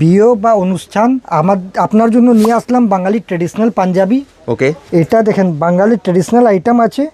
বিয়ে বা অনুষ্ঠান আপনার জন্য নিয়ে আসলাম বাঙালি ট্রেডিশনাল পাঞ্জাবি। ওকে, এটা দেখেন বাঙালি ট্রেডিশনাল আইটেম আছে।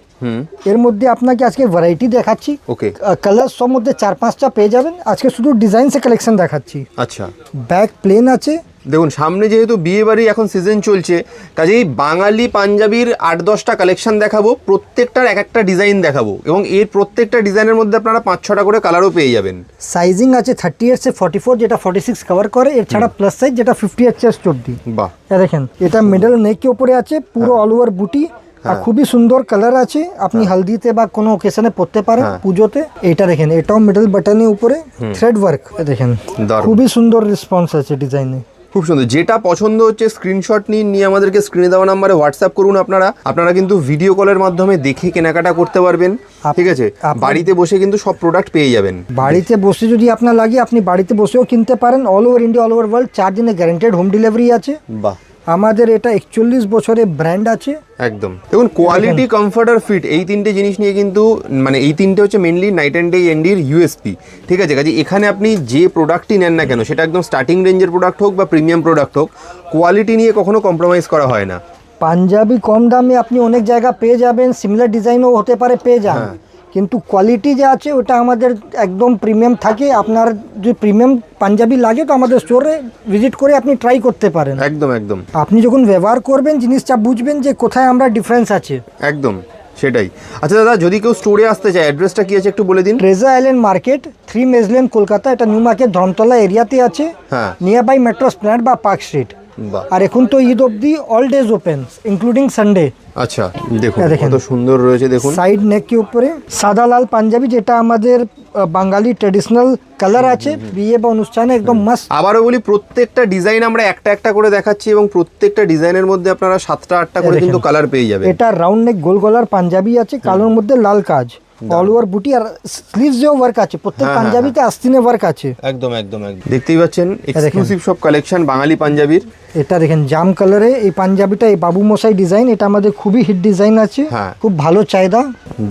এর মধ্যে আপনাকে আজকে ভ্যারাইটি দেখাচ্ছি। ওকে, কালার সব মধ্যে 4-5টা পেয়ে যাবেন। আজকে শুধু ডিজাইন সে কালেকশন দেখাচ্ছি। আচ্ছা ব্যাক প্লেন আছে। দেখুন সামনে যেহেতু বিয়ে বাড়ি এখন সিজন চলছে, কাজেই বাঙালি পাঞ্জাবির 8-10টা কালেকশন দেখাবো, প্রত্যেকটার এক একটা ডিজাইন দেখাবো এবং এর প্রত্যেকটা ডিজাইনের মধ্যে আপনারা 5-6টা করে কালারও পেয়ে যাবেন। সাইজিং আছে 38 से 44, যেটা 46 কভার করে। এর ছাড়া প্লাস সাইজ যেটা 58 চেস্ট অবধি। বাহ, দেখেন এটা মিডল নেক কে উপরে আছে, পুরো অল ওভার বুটি আর খুবই সুন্দর কালার আছে। আপনি হলদিতে বা কোনো ওকেশনে পরতে পারেন, পুজোতে। এটা দেখেন, এটাও মিডল বাটনের উপরে থ্রেড ওয়ার্ক। দেখেন খুবই সুন্দর রেসপন্স আছে ডিজাইনে, খুব সুন্দর। যেটা পছন্দ হচ্ছে স্ক্রিনশট নিয়ে আমাদেরকে স্ক্রিনে দেওয়া নাম্বারে হোয়াটসঅ্যাপ করুন। আপনারা কিন্তু ভিডিও কলের মাধ্যমে দেখে কেনাকাটা করতে পারবেন, ঠিক আছে? বাড়িতে বসে কিন্তু সব প্রোডাক্ট পেয়ে যাবেন। বাড়িতে বসে যদি আপনার লাগে, আপনি বাড়িতে বসেও কিনতে পারেন। All over India, all over world 4 দিনে গ্যারান্টেড হোম ডেলিভারি আছে। বাহ, আমাদের এটা 41 বছরের ব্র্যান্ড আছে। একদম। দেখুন কোয়ালিটি, কমফর্ট আর ফিট, এই তিনটে জিনিস নিয়ে কিন্তু মানে এই তিনটে হচ্ছে মেনলি নাইট অ্যান্ড ডে এন্ডির ইউএসপি, ঠিক আছে? কাজে এখানে আপনি যে প্রোডাক্টই নেন না কেন, সেটা একদম স্টার্টিং রেঞ্জের প্রোডাক্ট হোক বা প্রিমিয়াম প্রোডাক্ট হোক, কোয়ালিটি নিয়ে কখনো কম্প্রোমাইজ করা হয় না। পাঞ্জাবি কম দামে আপনি অনেক জায়গা পেয়ে যাবেন, সিমিলার ডিজাইনও হতে পারে পেয়ে যান, কিন্তু কোয়ালিটি যে আছে ওটা আমাদের একদম প্রিমিয়াম থাকে। আপনার যদি প্রিমিয়াম পাঞ্জাবি লাগে তো আমাদের স্টোরে ভিজিট করে আপনি ট্রাই করতে পারেন। একদম একদম। আপনি যখন ব্যবহার করবেন জিনিসটা বুঝবেন যে কোথায় আমরা ডিফারেন্স আছে। একদম সেটাই। আচ্ছা দাদা, যদি কেউ স্টোরে আসতে চায়, অ্যাড্রেসটা কি আছে একটু বলে দিন। Treasure island market, 3 Madge Lane, Kolkata. এটা নিউ মার্কেট ধর্মতলা এরিয়াতে আছে, নিয়ার বাই মেট্রো স্প্ল্যানেড বা পার্ক স্ট্রিট। আর এখন তো ঈদ অবধি all days open including Sunday. আচ্ছা দেখুন কত সুন্দর রয়েছে। দেখুন সাইড নেক के উপরে সাদা লাল পাঞ্জাবি, যেটা আমাদের বাঙালি ট্রেডিশনাল কালার আছে। বিয়ে বা অনুষ্ঠানে একদম মাস্ট। আবারও বলি, প্রত্যেকটা ডিজাইন আমরা একটা একটা করে দেখাচ্ছি এবং প্রত্যেকটা ডিজাইনের মধ্যে আপনারা 7টা-8টা করে কিন্তু কালার পেয়ে যাবেন। এটা রাউন্ড নেক গোল গলার পাঞ্জাবি আছে, কালোর মধ্যে লাল কাজ, অল ওভার বুটি আর স্লিভস এও ওয়ার্ক আছে। প্রত্যেক পাঞ্জাবিতে আস্তিনে ওয়ার্ক আছে। একদম একদম একদম। দেখতেই পাচ্ছেন এক্সক্লুসিভ সব কালেকশন বাঙালি পাঞ্জাবির। এটা দেখেন জাম কালারে এই পাঞ্জাবিটা, এই বাবু মশাই ডিজাইন। এটা আমাদের খুবই হিট ডিজাইন আছে, খুব ভালো চাহিদা,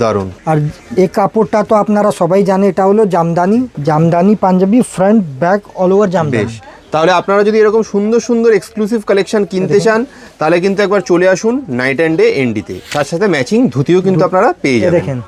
দারুন। আর এই কাপড়টা তো আপনারা সবাই জানে, এটা হলো Jamdani. Jamdani panjabi, front back all over Jamdani. তাহলে আপনারা যদি এরকম সুন্দর সুন্দর এক্সক্লুসিভ কালেকশন কিনতে চান, তাহলে কিন্তু একবার চলে আসুন নাইট অ্যান্ড ডে এনডিতে। তার সাথে ম্যাচিং ধুতিও কিন্তু আপনারা পেয়ে যাবেন। দেখেন